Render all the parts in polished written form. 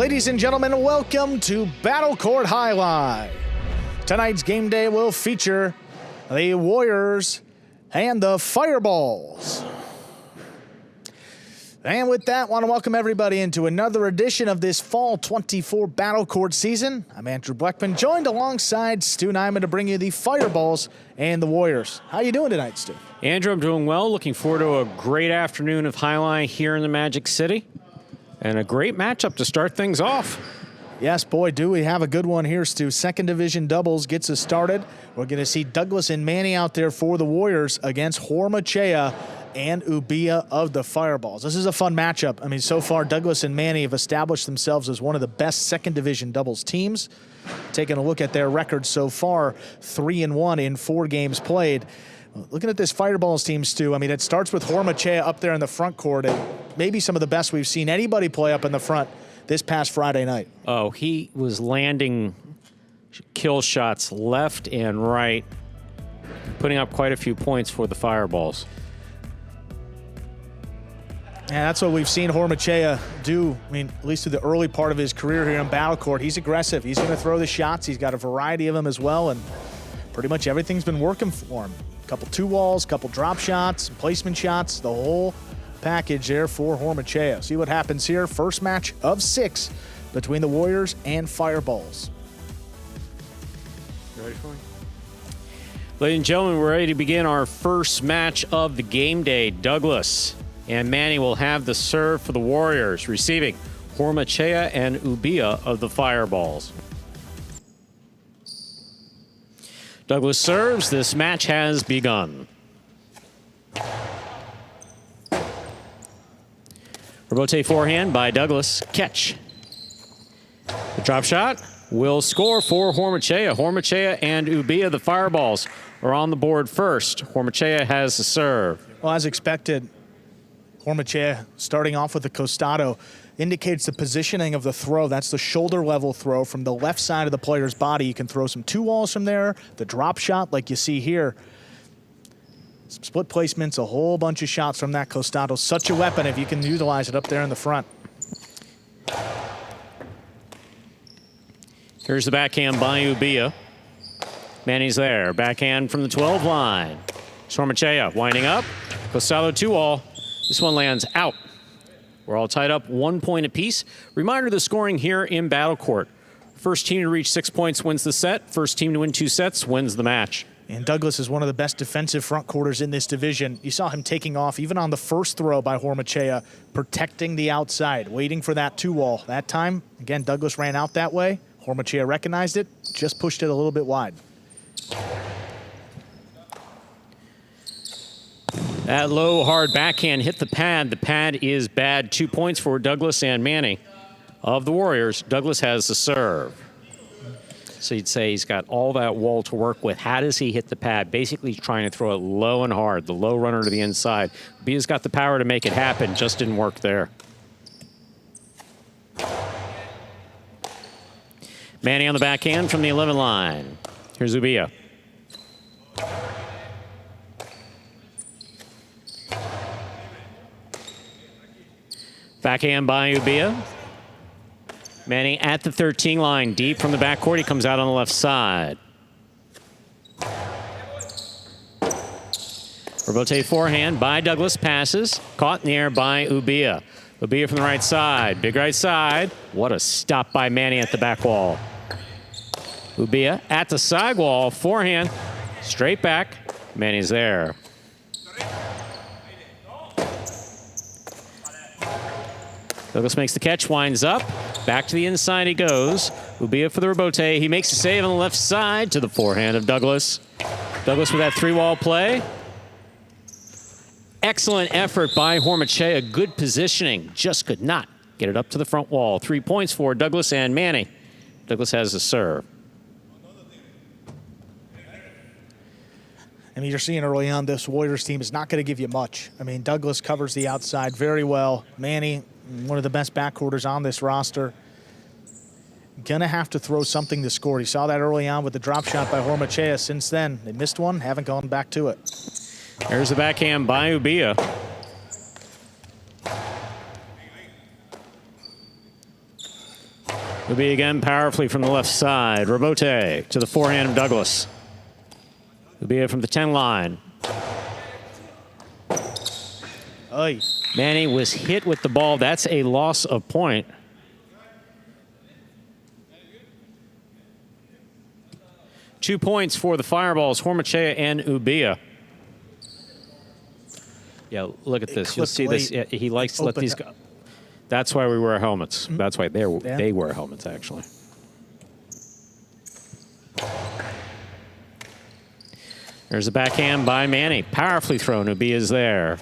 Ladies and gentlemen, welcome to Court Jai-Alai. Tonight's game day will feature the Warriors and the Fireballs. And with that, I want to welcome everybody into another edition of this Fall 24 Battle Court season. I'm Andrew Bleckman, joined alongside Stu Nyman to bring you the Fireballs and the Warriors. How you doing tonight, Stu? Andrew, I'm doing well. Looking forward to a great afternoon of Jai-Alai here in the Magic City. And a great matchup to start things off. Yes, boy, do we have a good one here, Stu. Second division doubles gets us started. We're going to see Douglas and Manny out there for the Warriors against Hormaetxea and Ubilla of the Fireballs. This is a fun matchup. I mean, so far, Douglas and Manny have established themselves as one of the best second division doubles teams. Taking a look at their record so far, 3-1 in 4 games played. Looking at this Fireballs team, Stu, I mean, it starts with Hormaetxea up there in the front court, and maybe some of the best we've seen anybody play up in the front this past Friday night. Oh, he was landing kill shots left and right, putting up quite a few points for the Fireballs. Yeah, that's what we've seen Hormaetxea do. I mean, at least through the early part of his career here in Battle Court. He's aggressive. He's going to throw the shots. He's got a variety of them as well, and pretty much everything's been working for him. Couple 2-walls, couple drop shots, placement shots, the whole package there for Hormaetxea. See what happens here. First match of 6 between the Warriors and Fireballs. You ready for me? Ladies and gentlemen, we're ready to begin our first match of the game day. Douglas and Manny will have the serve for the Warriors, receiving Hormaetxea and Ubilla of the Fireballs. Douglas serves. This match has begun. Rebote forehand by Douglas. Catch. The drop shot will score for Hormaetxea. Hormaetxea and Ubilla, the Fireballs, are on the board first. Hormaetxea has the serve. Well, as expected, Hormaetxea starting off with the costado indicates the positioning of the throw. That's the shoulder level throw from the left side of the player's body. You can throw some 2-walls from there. The drop shot like you see here. Some split placements, a whole bunch of shots from that costado. Such a weapon if you can utilize it up there in the front. Here's the backhand by Ubilla. Manny's there. Backhand from the 12 line. Hormaetxea winding up. Costado 2-wall. This one lands out. We're all tied up 1 point apiece. Reminder of the scoring here in Battle Court. First team to reach 6 points wins the set. First team to win 2 sets wins the match. And Douglas is one of the best defensive front quarters in this division. You saw him taking off even on the first throw by Hormaetxea, protecting the outside, waiting for that 2-wall. That time, again, Douglas ran out that way. Hormaetxea recognized it, just pushed it a little bit wide. That low, hard backhand hit the pad. The pad is bad. 2 points for Douglas and Manny of the Warriors. Douglas has the serve. So you'd say he's got all that wall to work with. How does he hit the pad? Basically trying to throw it low and hard, the low runner to the inside. Ubilla's got the power to make it happen, just didn't work there. Manny on the backhand from the 11 line. Here's Ubilla. Backhand by Ubilla. Manny at the 13 line, deep from the backcourt. He comes out on the left side. Rebote forehand by Douglas, passes. Caught in the air by Ubilla. Ubilla from the right side, big right side. What a stop by Manny at the back wall. Ubilla at the side wall, forehand, straight back. Manny's there. Douglas makes the catch, winds up. Back to the inside he goes. Ubilla for the rebote. He makes a save on the left side to the forehand of Douglas. Douglas with that 3-wall play. Excellent effort by Hormaetxea. Good positioning. Just could not get it up to the front wall. 3 points for Douglas and Manny. Douglas has the serve. I mean, you're seeing early on this Warriors team is not going to give you much. I mean, Douglas covers the outside very well. Manny, one of the best backcourters on this roster. Gonna have to throw something to score. You saw that early on with the drop shot by Hormaetxea. Since then, they missed one, haven't gone back to it. There's the backhand by Ubilla. Ubilla again powerfully from the left side. Robote to the forehand of Douglas. Ubilla from the 10 line. Oy. Manny was hit with the ball. That's a loss of point. Two points for the Fireballs, Hormaetxea and Ubilla. Yeah, look at this. You'll see this. Yeah, he likes to let these go. That's why we wear helmets. That's why they wear helmets, actually. There's a backhand by Manny. Powerfully thrown. Ubilla's there.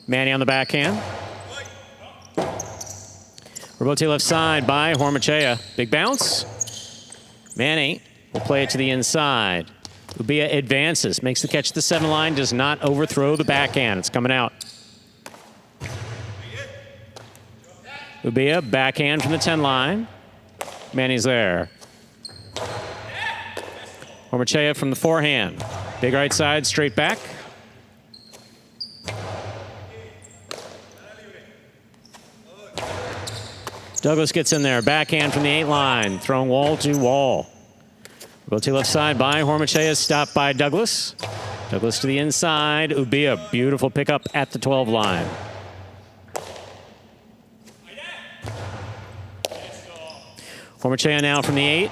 Manny on the backhand. Robote left side by Hormaetxea. Big bounce. Manny will play it to the inside. Ubilla advances, makes the catch at the 7 line, does not overthrow the backhand. It's coming out. Ubilla, backhand from the 10 line. Manny's there. Hormaetxea from the forehand. Big right side, straight back. Douglas gets in there, backhand from the 8 line, throwing wall to wall. Robote left side by Hormaetxea, stopped by Douglas. Douglas to the inside, Ubilla, beautiful pickup at the 12 line. Hormaetxea now from the 8.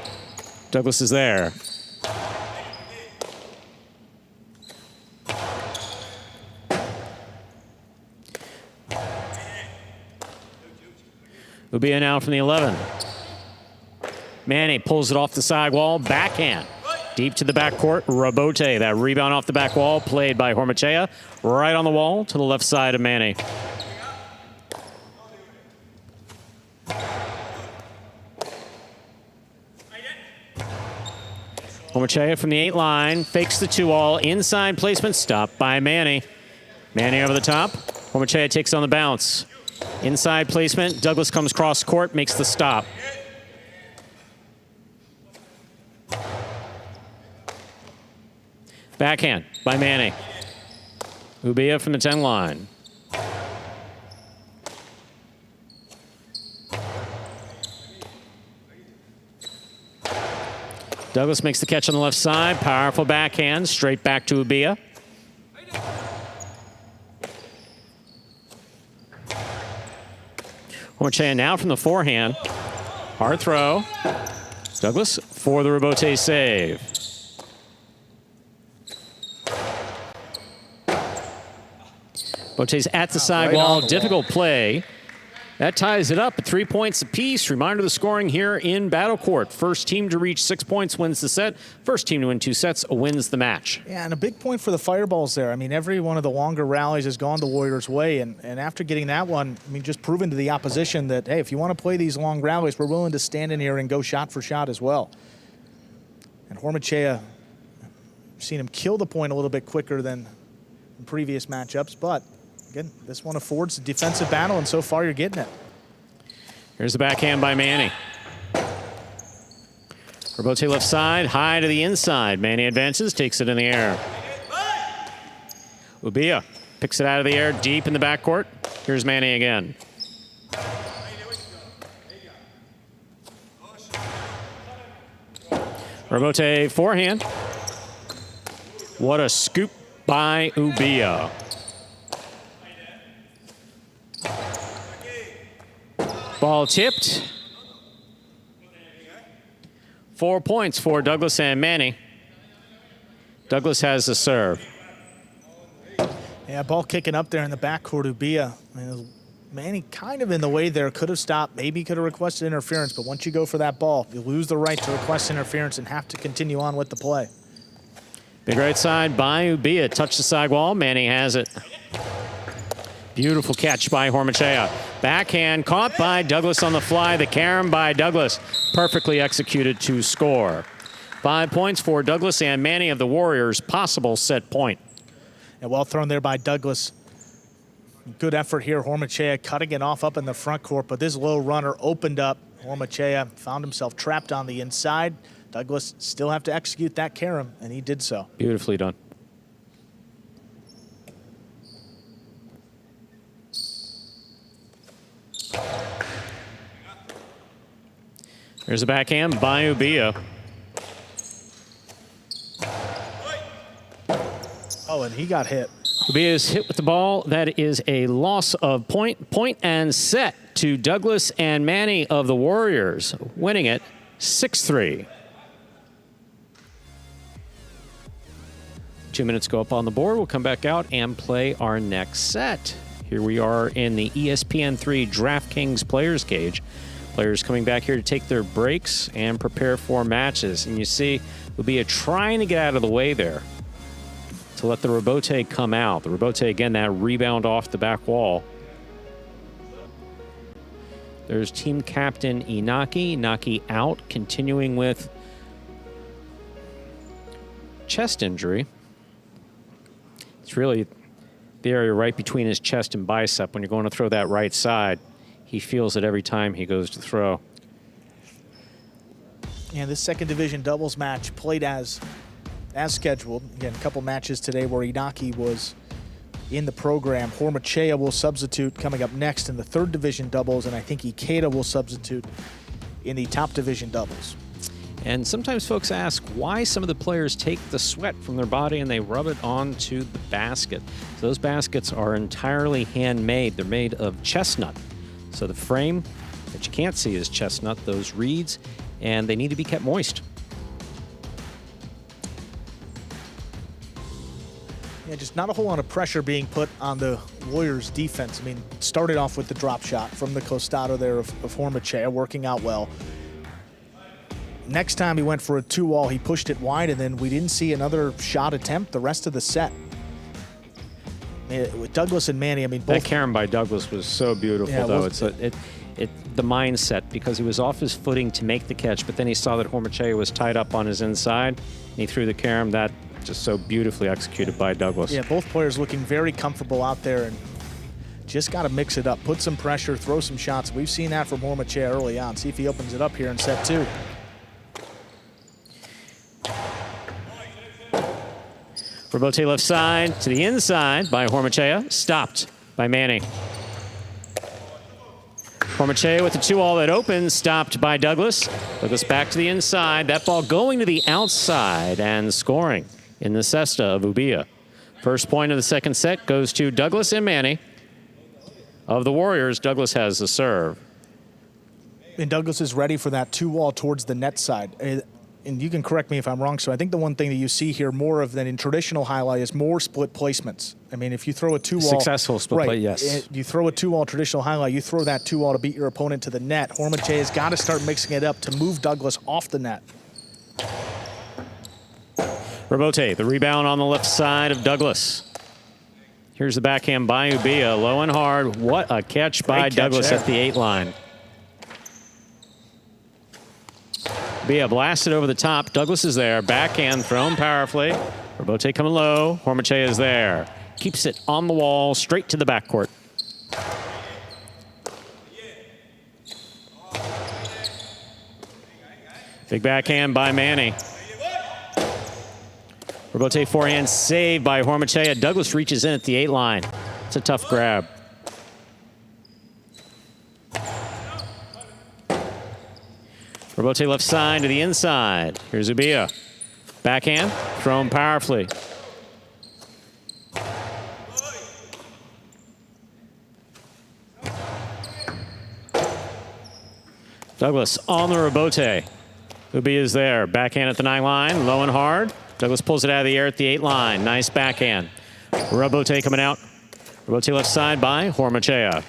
Douglas is there. Ubilla now from the 11. Manny pulls it off the side wall, backhand. Deep to the backcourt, Robote. That rebound off the back wall, played by Hormaetxea. Right on the wall to the left side of Manny. Hormaetxea from the 8 line, fakes the 2-all, inside placement, stopped by Manny. Manny over the top. Hormaetxea takes on the bounce. Inside placement, Douglas comes cross court, makes the stop. Backhand by Manny. Ubilla from the 10 line. Douglas makes the catch on the left side. Powerful backhand, straight back to Ubilla. Hormaetxea now from the forehand. Hard throw. Douglas for the Robote save. Robote's at the sidewall. Difficult play. That ties it up at 3 points apiece. Reminder of the scoring here in Battle Court. First team to reach 6 points wins the set. First team to win 2 sets wins the match. Yeah, and a big point for the Fireballs there. I mean, every one of the longer rallies has gone the Warriors' way, and after getting that one, I mean, just proving to the opposition that, hey, if you want to play these long rallies, we're willing to stand in here and go shot for shot as well. And Hormaetxea, I've seen him kill the point a little bit quicker than in previous matchups, but again, this one affords a defensive battle, and so far you're getting it. Here's the backhand by Manny. Robote left side, high to the inside. Manny advances, takes it in the air. Ubilla picks it out of the air, deep in the backcourt. Here's Manny again. Robote forehand. What a scoop by Ubilla. Ball tipped. 4 points for Douglas and Manny. Douglas has the serve. Yeah, ball kicking up there in the backcourt, Ubilla. I mean, Manny kind of in the way there, could have stopped, maybe could have requested interference, but once you go for that ball, you lose the right to request interference and have to continue on with the play. Big right side by Ubilla. Touch the side wall. Manny has it. Beautiful catch by Hormaetxea. Backhand caught by Douglas on the fly. The carom by Douglas. Perfectly executed to score. 5 points for Douglas and Manny of the Warriors. Possible set point. And well thrown there by Douglas. Good effort here. Hormaetxea cutting it off up in the front court, but this low runner opened up. Hormaetxea found himself trapped on the inside. Douglas still have to execute that carom, and he did so. Beautifully done. There's a backhand by Ubilla. Oh, and he got hit. Ubilla is hit with the ball. That is a loss of point. Point and set to Douglas and Manny of the Warriors, winning it 6-3. 2 minutes go up on the board. We'll come back out and play our next set. Here we are in the ESPN3 DraftKings Players Cage. Players coming back here to take their breaks and prepare for matches. And you see Ubilla trying to get out of the way there to let the rebote come out. The rebote, again, that rebound off the back wall. There's team captain Inaki. Inaki out, continuing with chest injury. It's really the area right between his chest and bicep. When you're going to throw that right side, he feels it every time he goes to throw. And this second division doubles match played as scheduled. Again, a couple matches today where Inaki was in the program. Hormaetxea will substitute coming up next in the third division doubles, and I think Ikeda will substitute in the top division doubles. And sometimes folks ask why some of the players take the sweat from their body and they rub it onto the basket. So those baskets are entirely handmade. They're made of chestnut. So the frame that you can't see is chestnut, those reeds, and they need to be kept moist. Yeah, just not a whole lot of pressure being put on the Warriors' defense. I mean, started off with the drop shot from the costado there of Hormaetxea, working out well. Next time he went for a 2-wall, he pushed it wide, and then we didn't see another shot attempt the rest of the set. With Douglas and Manny, I mean, both. That carom by Douglas was so beautiful, Yeah, though. The mindset, because he was off his footing to make the catch, but then he saw that Hormaetxea was tied up on his inside, and he threw the carom. That just so beautifully executed by Douglas. Yeah, both players looking very comfortable out there, and just got to mix it up, put some pressure, throw some shots. We've seen that from Hormaetxea early on. See if he opens it up here in set 2. Rebote left side to the inside by Hormaetxea. Stopped by Manny. Hormaetxea with the 2-all that opens, stopped by Douglas. Douglas back to the inside. That ball going to the outside and scoring in the cesta of Ubilla. First point of the second set goes to Douglas and Manny of the Warriors. Douglas has the serve. And Douglas is ready for that 2-wall towards the net side. And you can correct me if I'm wrong, so I think the one thing that you see here more of than in traditional highlight is more split placements. I mean, if you throw a 2-wall... Successful split right, play, yes. You throw a 2-wall traditional highlight, you throw that 2-wall to beat your opponent to the net. Hormaetxea has got to start mixing it up to move Douglas off the net. Rebote, the rebound on the left side of Douglas. Here's the backhand by Ubilla, low and hard. What a catch by Douglas at the 8-line. Ubilla blasted over the top. Douglas is there. Backhand thrown powerfully. Rebote coming low. Hormaetxea is there. Keeps it on the wall, straight to the backcourt. Big backhand by Manny. Rebote forehand saved by Hormaetxea. Douglas reaches in at the 8-line. It's a tough grab. Rebote left side to the inside. Here's Ubilla. Backhand, thrown powerfully. Douglas on the rebote. Ubilla is there. Backhand at the 9-line, low and hard. Douglas pulls it out of the air at the 8-line. Nice backhand. Rebote coming out. Rebote left side by Hormaetxea.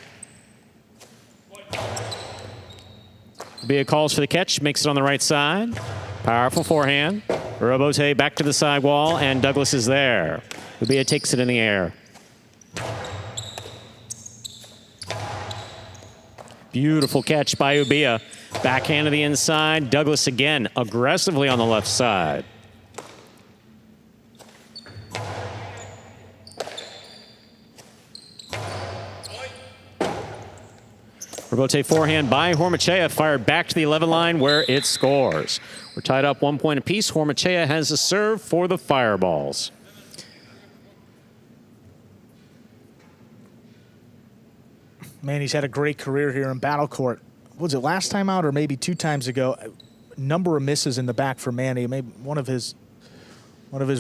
Ubilla calls for the catch, makes it on the right side. Powerful forehand. Rebote back to the side wall, and Douglas is there. Ubilla takes it in the air. Beautiful catch by Ubilla. Backhand to the inside. Douglas again, aggressively on the left side. Rebote forehand by Hormaetxea, fired back to the 11-line where it scores. We're tied up 1 point apiece. Hormaetxea has a serve for the Fireballs. Man, he's had a great career here in Battle Court. was it last time out or maybe 2 times ago? Number of misses in the back for Manny. Maybe one of his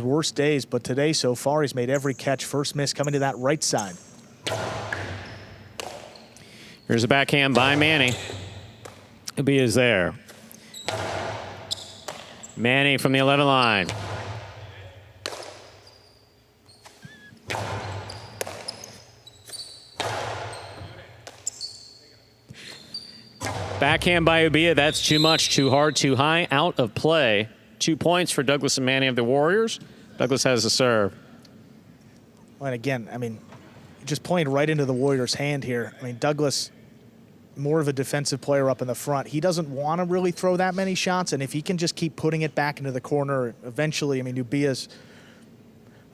worst days, but today so far he's made every catch. First miss coming to that right side. Here's a backhand by Manny. Ubilla is there. Manny from the 11 line. Backhand by Ubilla. That's too much, too hard, too high, out of play. 2 points for Douglas and Manny of the Warriors. Douglas has the serve. Well, and again, I mean, just playing right into the Warriors' hand here. I mean, Douglas, more of a defensive player up in the front. He doesn't want to really throw that many shots, and if he can just keep putting it back into the corner, eventually, I mean, Ubilla's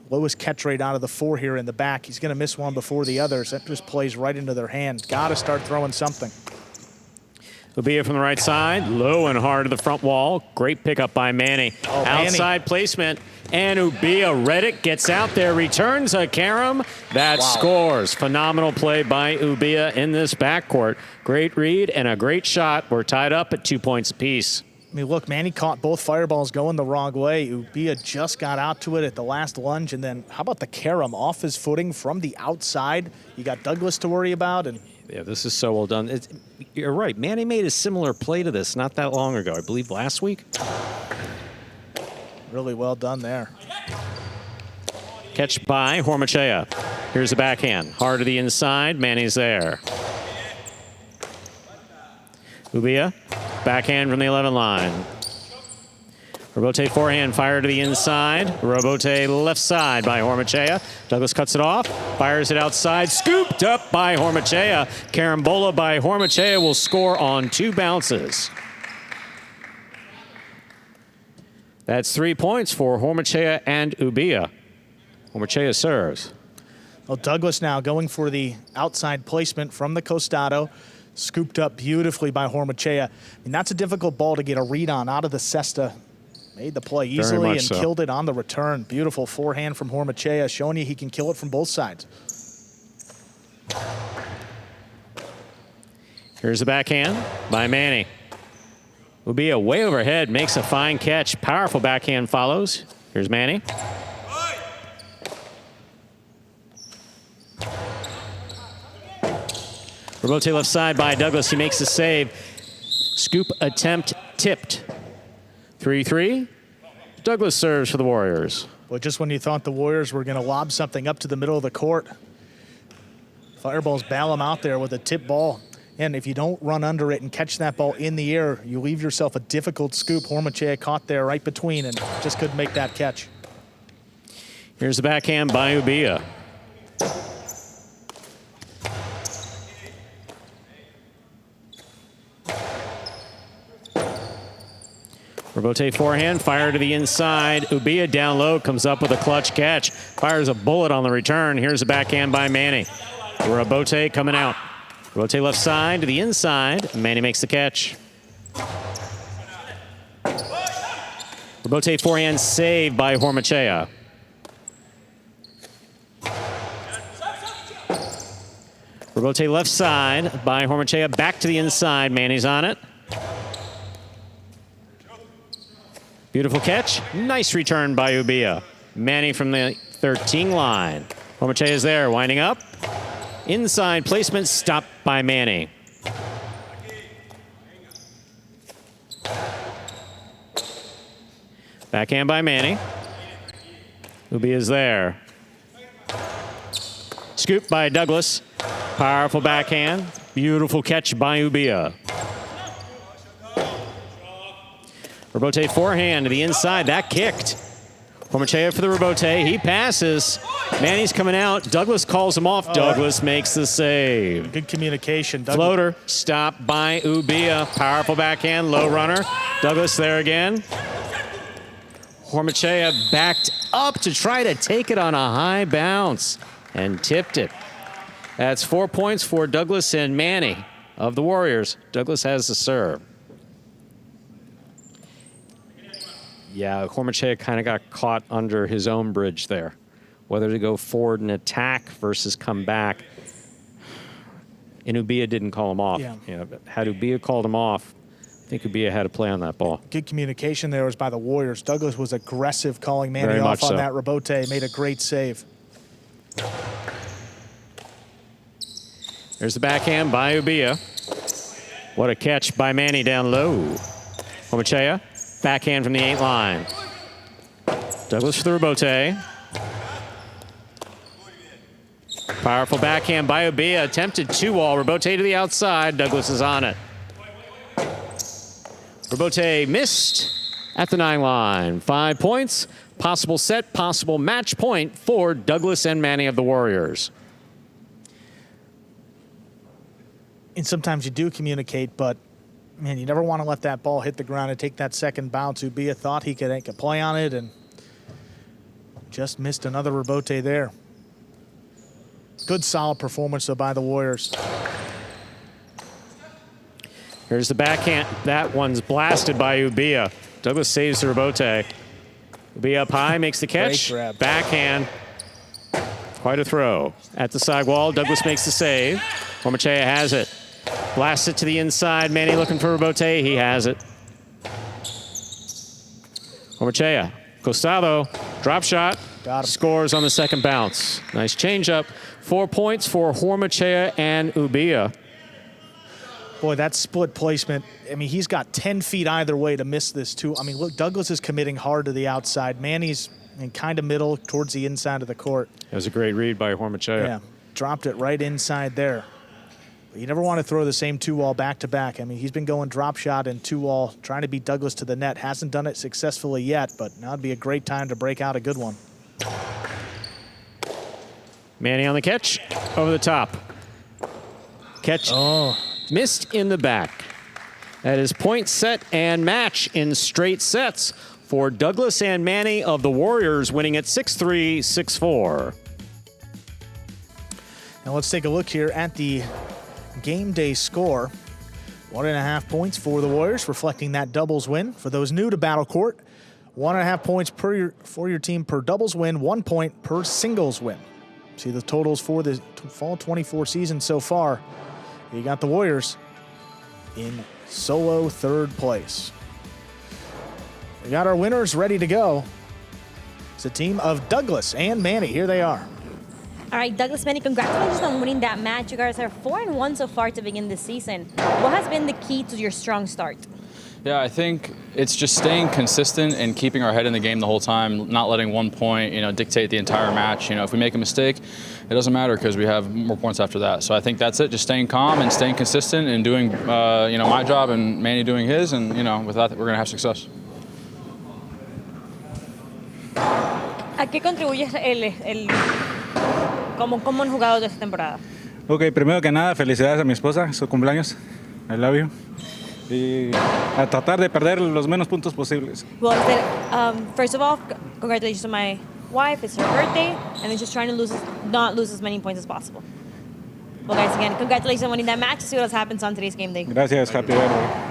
lowest catch rate out of the 4 here in the back. He's going to miss one before the others. That just plays right into their hand. Got to start throwing something. Ubilla from the right side, low and hard to the front wall. Great pickup by Manny. Oh, outside Manny. Placement, and Ubilla read it, gets out there, returns a carom. That scores. Phenomenal play by Ubilla in this backcourt. Great read and a great shot. We're tied up at 2 points apiece. I mean, look, Manny caught both fireballs going the wrong way. Ubilla just got out to it at the last lunge, and then how about the carom off his footing from the outside? You got Douglas to worry about, and yeah, this is so well done. You're right. Manny made a similar play to this not that long ago. I believe last week. Really well done there. Catch by Hormaetxea. Here's the backhand. Hard to the inside. Manny's there. Ubilla, backhand from the 11 line. Robote forehand, fire to the inside. Robote left side by Hormaetxea. Douglas cuts it off, fires it outside. Scooped up by Hormaetxea. Carambola by Hormaetxea will score on 2 bounces. That's 3 points for Hormaetxea and Ubilla. Hormaetxea serves. Well, Douglas now going for the outside placement from the Costado. Scooped up beautifully by Hormaetxea. I mean, that's a difficult ball to get a read on out of the cesta. Made the play easily and killed it on the return. Beautiful forehand from Hormaetxea, showing you he can kill it from both sides. Here's the backhand by Manny. Ubilla way overhead, makes a fine catch. Powerful backhand follows. Here's Manny. Robote left side by Douglas. He makes the save. Scoop attempt tipped. 3-3. Douglas serves for the Warriors. Well, just when you thought the Warriors were going to lob something up to the middle of the court, Fireballs bail him out there with a tip ball. And if you don't run under it and catch that ball in the air, you leave yourself a difficult scoop. Hormaetxea caught there right between and just couldn't make that catch. Here's the backhand by Ubilla. Robote forehand, fire to the inside. Ubilla down low, comes up with a clutch catch. Fires a bullet on the return. Here's the backhand by Manny. Robote coming out. Robote left side to the inside. Manny makes the catch. Robote forehand saved by Hormaetxea. Robote left side by Hormaetxea. Back to the inside. Manny's on it. Beautiful catch. Nice return by Ubilla. Manny from the 13 line. Hormaetxea is there, winding up. Inside placement, stopped by Manny. Backhand by Manny. Ubilla is there. Scoop by Douglas. Powerful backhand. Beautiful catch by Ubilla. Robote forehand to the inside. That kicked. Hormaetxea for the Robote. He passes. Manny's coming out. Douglas calls him off. Douglas makes the save. Good communication. Floater stopped by Ubilla. Powerful backhand. Low runner. Douglas there again. Hormaetxea backed up to try to take it on a high bounce and tipped it. That's 4 points for Douglas and Manny of the Warriors. Douglas has the serve. Yeah, Hormaetxea kind of got caught under his own bridge there. Whether to go forward and attack versus come back. and Ubilla didn't call him off. Yeah. But had Ubilla called him off, I think Ubilla had a play on that ball. Good communication there was by the Warriors. Douglas was aggressive calling Manny Very off much on so. that rebote. Made a great save. There's the backhand by Ubilla. What a catch by Manny down low. Hormaetxea, backhand from the 8 line. Douglas for the rebote. Powerful backhand by Ubilla. Attempted 2-wall. Rebote to the outside. Douglas is on it. Rebote missed at the 9 line. 5 points. Possible set, possible match point for Douglas and Manny of the Warriors. And sometimes you do communicate, but, man, you never want to let that ball hit the ground and take that second bounce. Ubilla thought he could make a play on it and just missed another rebote there. Good, solid performance, though, by the Warriors. Here's the backhand. That one's blasted by Ubilla. Douglas saves the rebote. Ubilla up high, makes the catch. Great grab. Backhand. Quite a throw. At the side wall, Douglas makes the save. Hormaetxea has it. Blasts it to the inside. Manny looking for rebote. He has it. Hormaetxea. Costado. Drop shot. Got him. Scores on the second bounce. Nice changeup. 4 points for Hormaetxea and Ubilla. Boy, that split placement, I mean, he's got 10 feet either way to miss this, too. I mean, look, Douglas is committing hard to the outside. Manny's in kind of middle towards the inside of the court. It was a great read by Hormaetxea. Yeah, dropped it right inside there. But you never want to throw the same 2-wall back-to-back. I mean, he's been going drop shot and 2-wall, trying to beat Douglas to the net. Hasn't done it successfully yet, but now would be a great time to break out a good one. Manny on the catch. Over the top. Catch. Oh. Missed in the back. That is point, set, and match in straight sets for Douglas and Manny of the Warriors, winning at 6-3, 6-4. Now let's take a look here at the game day score. 1.5 points for the Warriors, reflecting that doubles win. For those new to Battle Court, 1.5 points for your team per doubles win, 1 point per singles win. See the totals for the fall 24 season so far. You got the Warriors in solo third place. We got our winners ready to go. It's a team of Douglas and Manny. Here they are. All right, Douglas, Manny, congratulations on winning that match. You guys are 4-1 so far to begin this season. What has been the key to your strong start? Yeah, I think it's just staying consistent and keeping our head in the game the whole time, not letting 1 point, dictate the entire match. If we make a mistake, it doesn't matter because we have more points after that. So I think that's it, just staying calm and staying consistent and doing, my job and Manny doing his, and, with that, we're going to have success. ¿A qué contribuyes como un jugador de esta temporada? Ok, primero que nada, felicidades a mi esposa, su cumpleaños. I love you. Y a tratar de perder los menos puntos posibles. Well, first of all, congratulations to my wife. It's her birthday, and then just trying to not lose as many points as possible. Well, guys, again, congratulations on winning that match. See what happens on today's game day. Gracias, happy birthday.